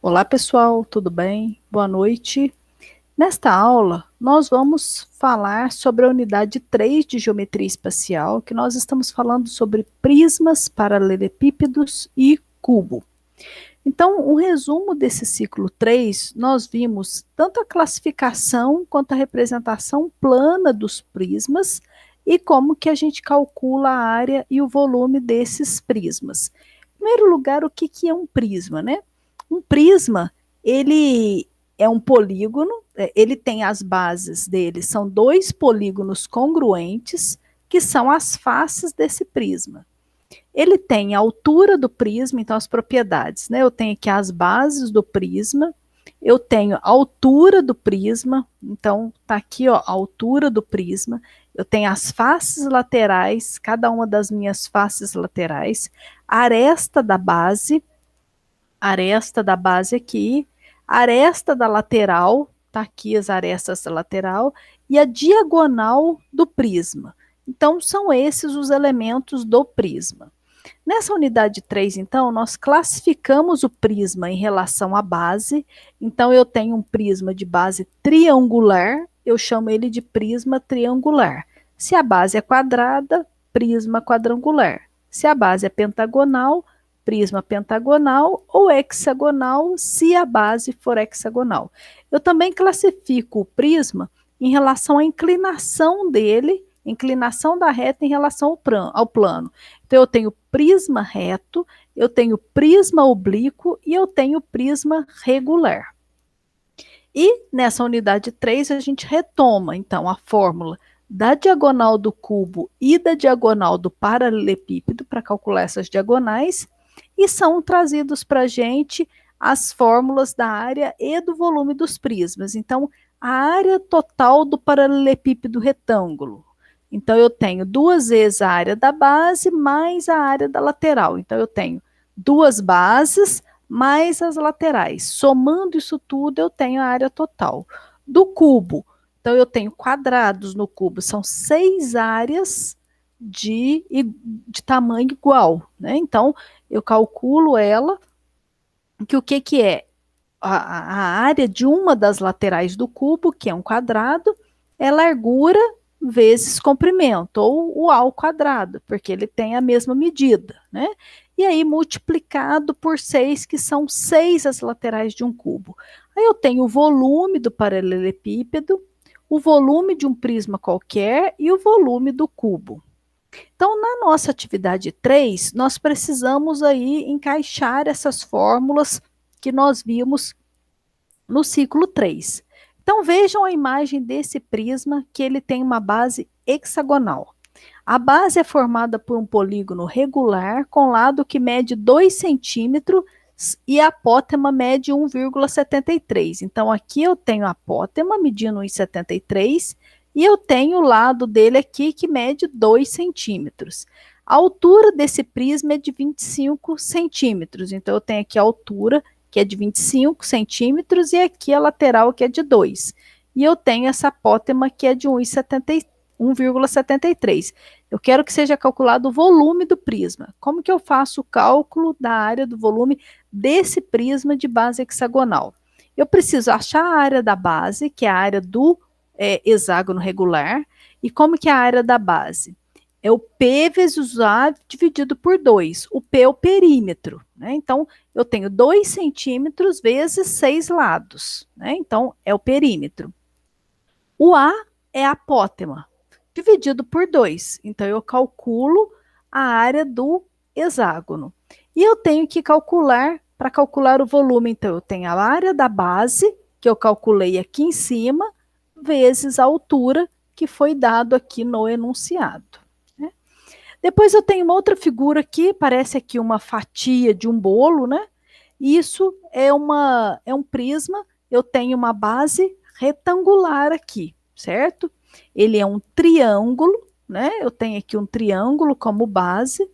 Olá, pessoal, tudo bem? Boa noite. Nesta aula, nós vamos falar sobre a unidade 3 de geometria espacial, que nós estamos falando sobre prismas, paralelepípedos e cubo. Então, um resumo desse ciclo 3, nós vimos tanto a classificação quanto a representação plana dos prismas e como que a gente calcula a área e o volume desses prismas. Em primeiro lugar, o que é um prisma, né? Um prisma, ele é um polígono, ele tem as bases dele, são dois polígonos congruentes, que são as faces desse prisma. Ele tem a altura do prisma, então as propriedades, né? Eu tenho aqui as bases do prisma, eu tenho a altura do prisma, então tá aqui, ó, a altura do prisma. Eu tenho as faces laterais, cada uma das minhas faces laterais, a aresta da base aqui, a aresta da lateral, tá aqui as arestas da lateral, e a diagonal do prisma. Então, são esses os elementos do prisma. Nessa unidade 3, então, nós classificamos o prisma em relação à base. Então, eu tenho um prisma de base triangular, eu chamo ele de prisma triangular. Se a base é quadrada, prisma quadrangular. Se a base é pentagonal, prisma pentagonal ou hexagonal, se a base for hexagonal. Eu também classifico o prisma em relação à inclinação dele, inclinação da reta em relação ao plano. Então, eu tenho prisma reto, eu tenho prisma oblíquo e eu tenho prisma regular. E nessa unidade 3, a gente retoma, então, a fórmula da diagonal do cubo e da diagonal do paralelepípedo para calcular essas diagonais, e são trazidos para a gente as fórmulas da área e do volume dos prismas. Então, a área total do paralelepípedo retângulo. Então, eu tenho duas vezes a área da base mais a área da lateral. Então, eu tenho duas bases mais as laterais. Somando isso tudo, eu tenho a área total. Do cubo, então, eu tenho quadrados no cubo, são 6 áreas de tamanho igual, né? Então, eu calculo ela, que o que é? A área de uma das laterais do cubo, que é um quadrado, é largura vezes comprimento, ou o A ao quadrado, porque ele tem a mesma medida, né? E aí multiplicado por 6, que são 6 as laterais de um cubo. Aí eu tenho o volume do paralelepípedo, o volume de um prisma qualquer e o volume do cubo. Então, na nossa atividade 3, nós precisamos aí encaixar essas fórmulas que nós vimos no ciclo 3. Então, vejam a imagem desse prisma, que ele tem uma base hexagonal. A base é formada por um polígono regular com lado que mede 2 centímetros e a apótema mede 1,73. Então, aqui eu tenho a apótema medindo 1,73 e eu tenho o lado dele aqui que mede 2 centímetros. A altura desse prisma é de 25 centímetros. Então, eu tenho aqui a altura, que é de 25 centímetros, e aqui a lateral, que é de 2. E eu tenho essa apótema, que é de 1,73. Eu quero que seja calculado o volume do prisma. Como que eu faço o cálculo da área do volume desse prisma de base hexagonal? Eu preciso achar a área da base, que é a área do hexágono regular. E como que é a área da base? É o P vezes A dividido por 2. O P é o perímetro, né? Então, eu tenho 2 centímetros vezes 6 lados, né? Então, é o perímetro. O A é a apótema, dividido por 2. Então, eu calculo a área do hexágono. E eu tenho que calcular, para calcular o volume, então, eu tenho a área da base, que eu calculei aqui em cima, vezes a altura, que foi dado aqui no enunciado. Né? Depois eu tenho uma outra figura aqui, parece aqui uma fatia de um bolo, né? Isso é um prisma, eu tenho uma base retangular aqui, certo? Ele é um triângulo, né? Eu tenho aqui um triângulo como base.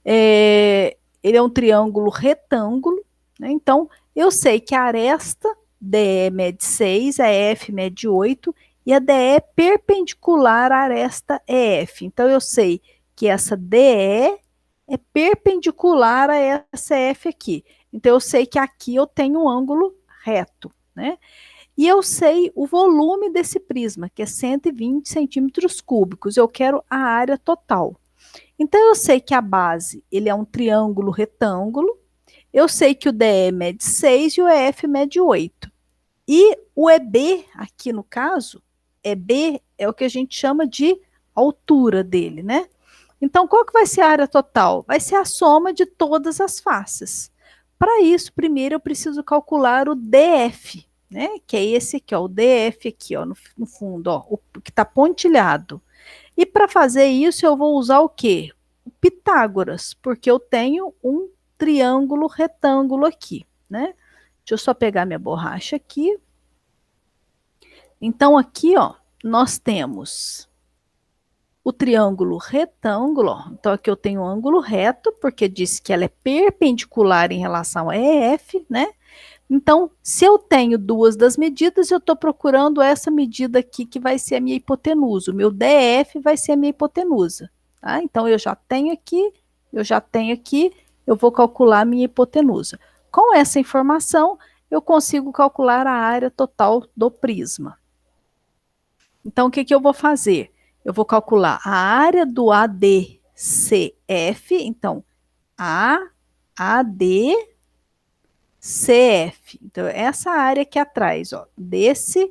Ele é um triângulo retângulo, né? Então, eu sei que a aresta DE mede 6, a EF mede 8, e a DE é perpendicular à aresta EF. Então, eu sei que essa DE é perpendicular a essa F aqui. Então, eu sei que aqui eu tenho um ângulo reto, né? E eu sei o volume desse prisma, que é 120 centímetros cúbicos. Eu quero a área total. Então, eu sei que a base, ele é um triângulo retângulo. Eu sei que o DE mede 6 e o EF mede 8. E o EB, aqui no caso, EB é o que a gente chama de altura dele, né? Então, qual que vai ser a área total? Vai ser a soma de todas as faces. Para isso, primeiro eu preciso calcular o DF, né? Que é esse aqui, ó, o DF aqui, ó, no fundo, ó, o que está pontilhado. E para fazer isso, eu vou usar o quê? O Pitágoras, porque eu tenho um triângulo retângulo aqui, né? Deixa eu só pegar minha borracha aqui. Então, aqui, ó, nós temos o triângulo retângulo, ó. Então, aqui eu tenho um ângulo reto, porque disse que ela é perpendicular em relação a EF, né? Então, se eu tenho duas das medidas, eu estou procurando essa medida aqui, que vai ser a minha hipotenusa. O meu DF vai ser a minha hipotenusa. Tá? Então, eu já tenho aqui, eu vou calcular a minha hipotenusa. Com essa informação, eu consigo calcular a área total do prisma. Então, o que, que eu vou fazer? Eu vou calcular a área do ADCF. Então, ADCF. Então, essa área aqui atrás, ó, desse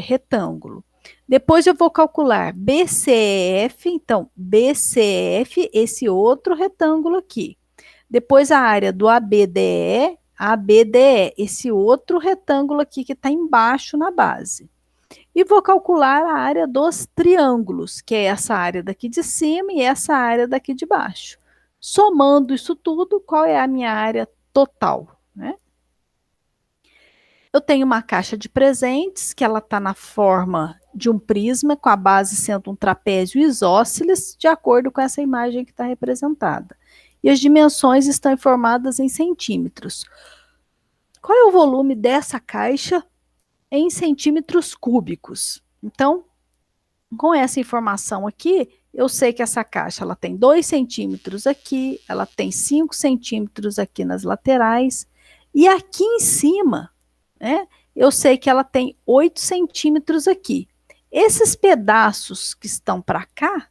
retângulo. Depois eu vou calcular BCF. Então, BCF, esse outro retângulo aqui. Depois a área do ABDE, esse outro retângulo aqui que está embaixo na base. E vou calcular a área dos triângulos, que é essa área daqui de cima e essa área daqui de baixo. Somando isso tudo, qual é a minha área total, né? Eu tenho uma caixa de presentes, que ela está na forma de um prisma, com a base sendo um trapézio isósceles, de acordo com essa imagem que está representada. E as dimensões estão informadas em centímetros. Qual é o volume dessa caixa em centímetros cúbicos? Então, com essa informação aqui, eu sei que essa caixa ela tem 2 centímetros aqui, ela tem 5 centímetros aqui nas laterais, e aqui em cima, né, eu sei que ela tem 8 centímetros aqui. Esses pedaços que estão para cá,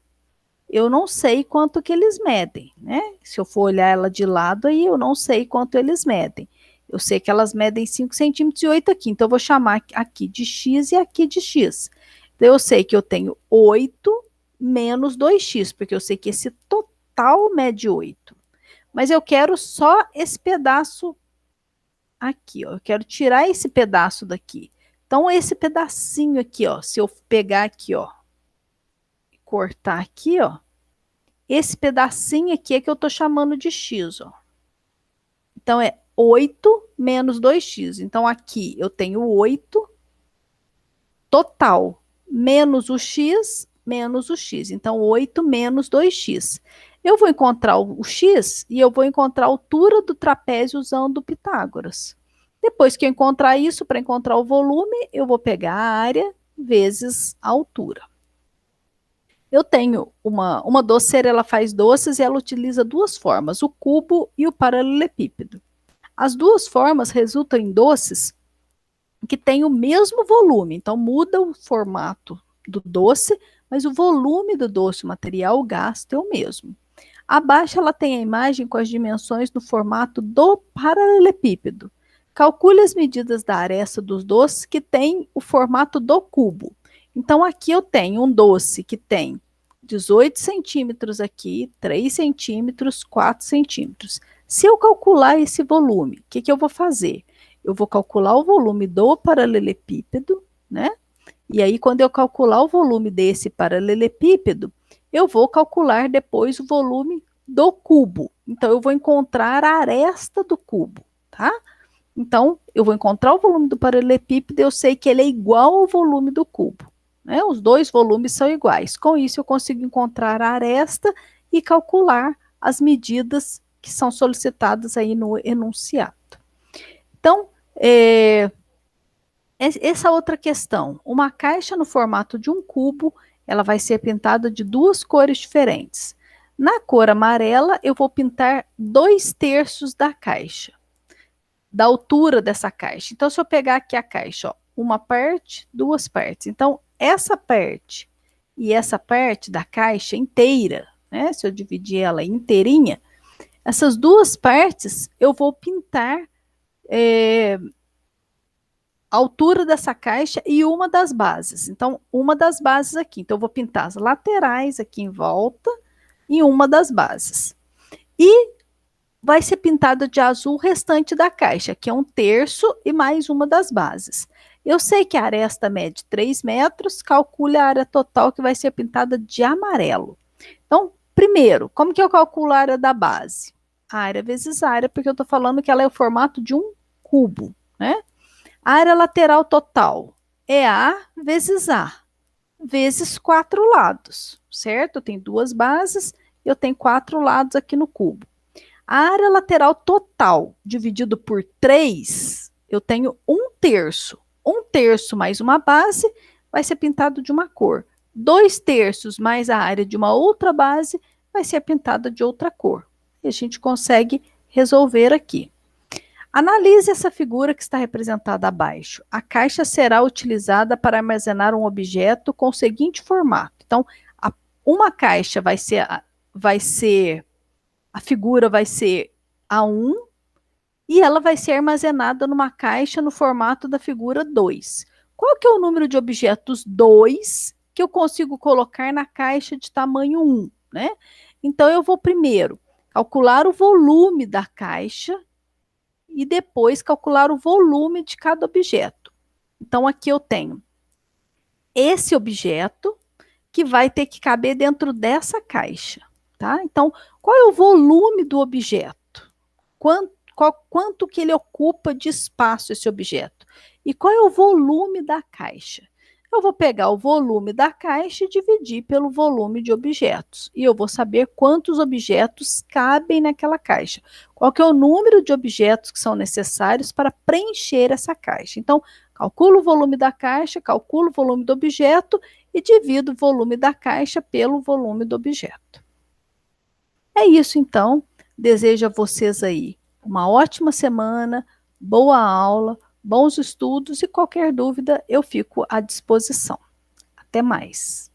eu não sei quanto que eles medem, né? Se eu for olhar ela de lado, aí eu não sei quanto eles medem. Eu sei que elas medem 5 centímetros e 8 aqui, então eu vou chamar aqui de X e aqui de X. Então, eu sei que eu tenho 8 menos 2x, porque eu sei que esse total mede 8. Mas eu quero só esse pedaço aqui, ó. Eu quero tirar esse pedaço daqui. Então, esse pedacinho aqui, ó, se eu pegar aqui, ó, cortar aqui, ó, esse pedacinho aqui é que eu tô chamando de x, ó. Então, é 8 menos 2x. Então, aqui eu tenho 8 total, menos o x, menos o x. Então, 8 menos 2x. Eu vou encontrar o x e eu vou encontrar a altura do trapézio usando o Pitágoras. Depois que eu encontrar isso, para encontrar o volume, eu vou pegar a área vezes a altura. Eu tenho uma doceira, ela faz doces e ela utiliza duas formas, o cubo e o paralelepípedo. As duas formas resultam em doces que têm o mesmo volume, então muda o formato do doce, mas o volume do doce, o material gasto é o mesmo. Abaixo ela tem a imagem com as dimensões no formato do paralelepípedo. Calcule as medidas da aresta dos doces que tem o formato do cubo. Então, aqui eu tenho um doce que tem 18 centímetros aqui, 3 centímetros, 4 centímetros. Se eu calcular esse volume, o que, que eu vou fazer? Eu vou calcular o volume do paralelepípedo, né? E aí, quando eu calcular o volume desse paralelepípedo, eu vou calcular depois o volume do cubo. Então, eu vou encontrar a aresta do cubo, tá? Então, eu vou encontrar o volume do paralelepípedo e eu sei que ele é igual ao volume do cubo. Né? Os dois volumes são iguais. Com isso, eu consigo encontrar a aresta e calcular as medidas que são solicitadas aí no enunciado. Então, essa outra questão. Uma caixa no formato de um cubo, ela vai ser pintada de duas cores diferentes. Na cor amarela, eu vou pintar 2/3 da caixa, da altura dessa caixa. Então, se eu pegar aqui a caixa, ó, uma parte, duas partes. Então, essa parte e essa parte da caixa inteira, né? Se eu dividir ela inteirinha, essas duas partes eu vou pintar a altura dessa caixa e uma das bases. Então, uma das bases aqui. Então, eu vou pintar as laterais aqui em volta e uma das bases. E vai ser pintada de azul o restante da caixa, que é 1/3 e mais uma das bases. Eu sei que a aresta mede 3 metros, calcule a área total que vai ser pintada de amarelo. Então, primeiro, como que eu calculo a área da base? Área vezes área, porque eu estou falando que ela é o formato de um cubo, né? A área lateral total é A vezes A, vezes 4 lados, certo? Tem duas bases, eu tenho 4 lados aqui no cubo. A área lateral total dividido por 3, eu tenho 1/3. 1/3 mais uma base vai ser pintado de uma cor. 2/3 mais a área de uma outra base vai ser pintada de outra cor. E a gente consegue resolver aqui. Analise essa figura que está representada abaixo. A caixa será utilizada para armazenar um objeto com o seguinte formato. Então, uma caixa vai ser a figura vai ser A1 e ela vai ser armazenada numa caixa no formato da figura 2. Qual que é o número de objetos 2 que eu consigo colocar na caixa de tamanho 1, né? Então, eu vou primeiro calcular o volume da caixa e depois calcular o volume de cada objeto. Então, aqui eu tenho esse objeto que vai ter que caber dentro dessa caixa, tá? Então, qual é o volume do objeto? Quanto que ele ocupa de espaço esse objeto? E qual é o volume da caixa? Eu vou pegar o volume da caixa e dividir pelo volume de objetos. E eu vou saber quantos objetos cabem naquela caixa. Qual que é o número de objetos que são necessários para preencher essa caixa. Então, calculo o volume da caixa, calculo o volume do objeto e divido o volume da caixa pelo volume do objeto. É isso, então. Desejo a vocês aí uma ótima semana, boa aula, bons estudos e qualquer dúvida eu fico à disposição. Até mais.